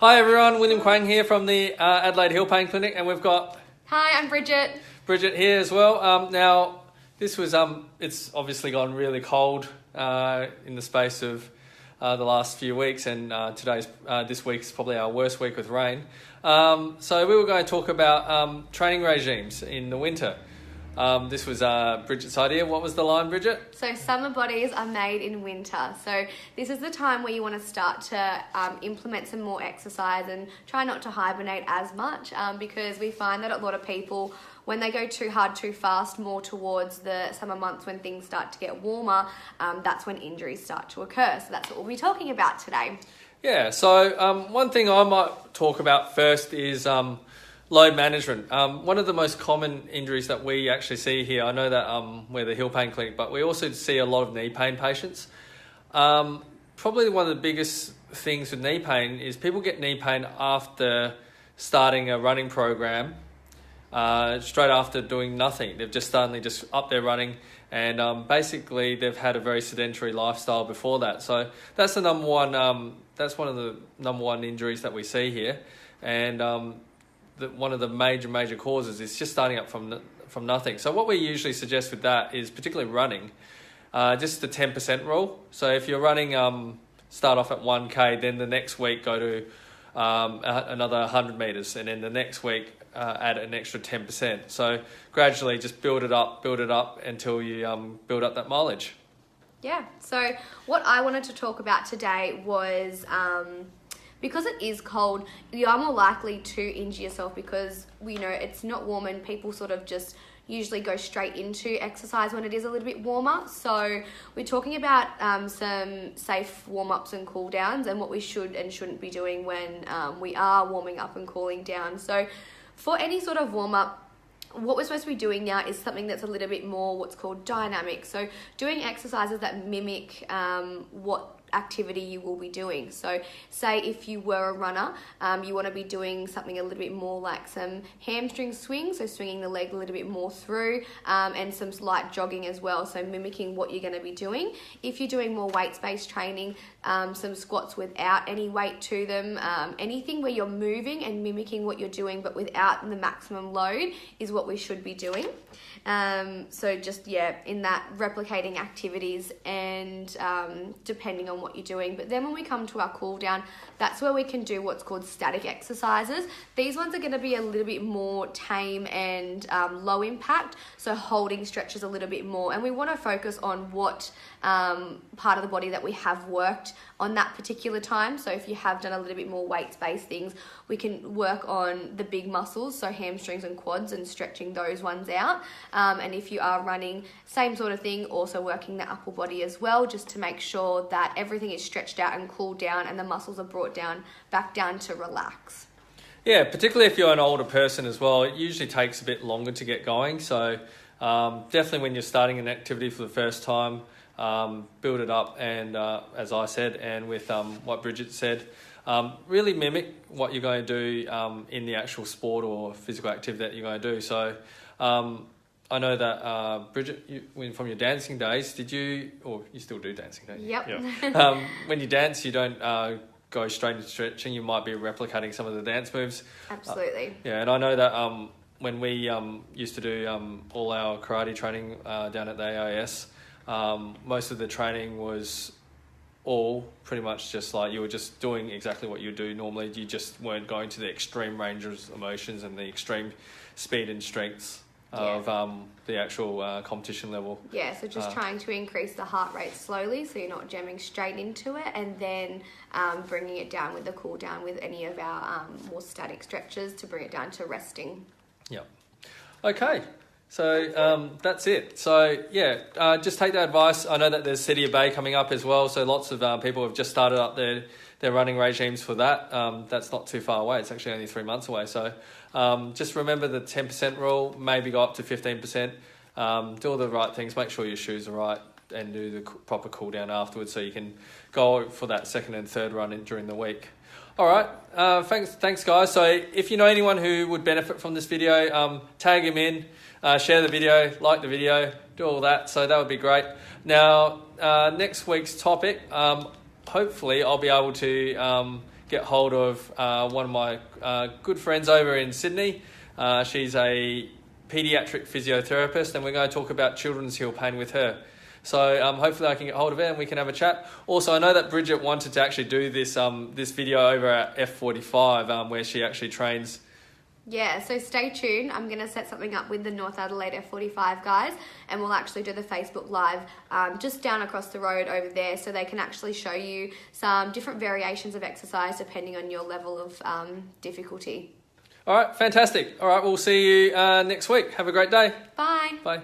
Hi everyone, William Quang here from the Adelaide Hill Pain Clinic, and we've got Hi, I'm Bridget. Bridget here as well. Now, this was it's obviously gone really cold in the space of the last few weeks, and this week's probably our worst week with rain. So we were going to talk about training regimes in the winter. This was Bridget's idea. What was the line, Bridget? So summer bodies are made in winter. So this is the time where you want to start to implement some more exercise and try not to hibernate as much because we find that a lot of people, when they go too hard, too fast, more towards the summer months when things start to get warmer, that's when injuries start to occur. So that's what we'll be talking about today. Yeah, so one thing I might talk about first is load management. One of the most common injuries that we actually see here, I know that we're the Hill Pain Clinic, but we also see a lot of knee pain patients. Probably one of the biggest things with knee pain is people get knee pain after starting a running program, straight after doing nothing. They've just suddenly just up there running, and basically they've had a very sedentary lifestyle before that. So that's the number one. That's one of the number one injuries that we see here, and one of the major causes is just starting up from nothing. So what we usually suggest with that is, particularly running, just the 10% rule. So if you're running, start off at 1K, then the next week go to another 100 meters, and then the next week add an extra 10%. So gradually just build it up until you build up that mileage. Yeah, so what I wanted to talk about today was because it is cold, you are more likely to injure yourself because we know it's not warm and people sort of just usually go straight into exercise when it is a little bit warmer. So we're talking about some safe warm-ups and cool-downs and what we should and shouldn't be doing when we are warming up and cooling down. So for any sort of warm-up, what we're supposed to be doing now is something that's a little bit more what's called dynamic. So doing exercises that mimic what activity you will be doing. So say if you were a runner, you want to be doing something a little bit more like some hamstring swings, so swinging the leg a little bit more through, and some light jogging as well, so mimicking what you're going to be doing. If you're doing more weights-based training, some squats without any weight to them, anything where you're moving and mimicking what you're doing but without the maximum load is what we should be doing. So just, in that replicating activities and depending on what you're doing. But then when we come to our cool down, that's where we can do what's called static exercises. These ones are going to be a little bit more tame and low impact, so holding stretches a little bit more. And we want to focus on what part of the body that we have worked on that particular time. So if you have done a little bit more weights-based things, we can work on the big muscles, so hamstrings and quads, and stretching those ones out. And if you are running, same sort of thing, also working the upper body as well, just to make sure that everything is stretched out and cooled down and the muscles are brought back down to relax. Yeah, particularly if you're an older person as well, it usually takes a bit longer to get going. So definitely when you're starting an activity for the first time, build it up, and as I said, and with what Bridget said, really mimic what you're going to do in the actual sport or physical activity that you're going to do. So I know that Bridget, from your dancing days, did you, or you still do dancing, don't you? Yep. Yeah. When you dance, you don't go straight into stretching. You might be replicating some of the dance moves. Absolutely. And I know that when we used to do all our karate training down at the AIS, most of the training was all pretty much just like you were just doing exactly what you do normally. You just weren't going to the extreme range of emotions and the extreme speed and strengths of the actual competition level. Yeah, so just trying to increase the heart rate slowly so you're not jamming straight into it, and then bringing it down with the cool down with any of our more static stretches to bring it down to resting. Yep. Okay. So that's it. So just take that advice. I know that there's Cedia Bay coming up as well, so lots of people have just started up their running regimes for that. That's not too far away. It's actually only 3 months away. So just remember the 10% rule, maybe go up to 15%. Do all the right things, make sure your shoes are right, and do the proper cool down afterwards so you can go for that second and third run during the week. All right, thanks guys. So if you know anyone who would benefit from this video, tag him in, share the video, like the video, do all that. So that would be great. Now, next week's topic, hopefully I'll be able to get hold of one of my good friends over in Sydney. She's a paediatric physiotherapist, and we're going to talk about children's heel pain with her. So hopefully I can get hold of her and we can have a chat. Also, I know that Bridget wanted to actually do this this video over at F45 where she actually trains. Yeah, so stay tuned. I'm going to set something up with the North Adelaide F45 guys, and we'll actually do the Facebook Live just down across the road over there, so they can actually show you some different variations of exercise depending on your level of difficulty. All right, fantastic. All right, we'll see you next week. Have a great day. Bye. Bye.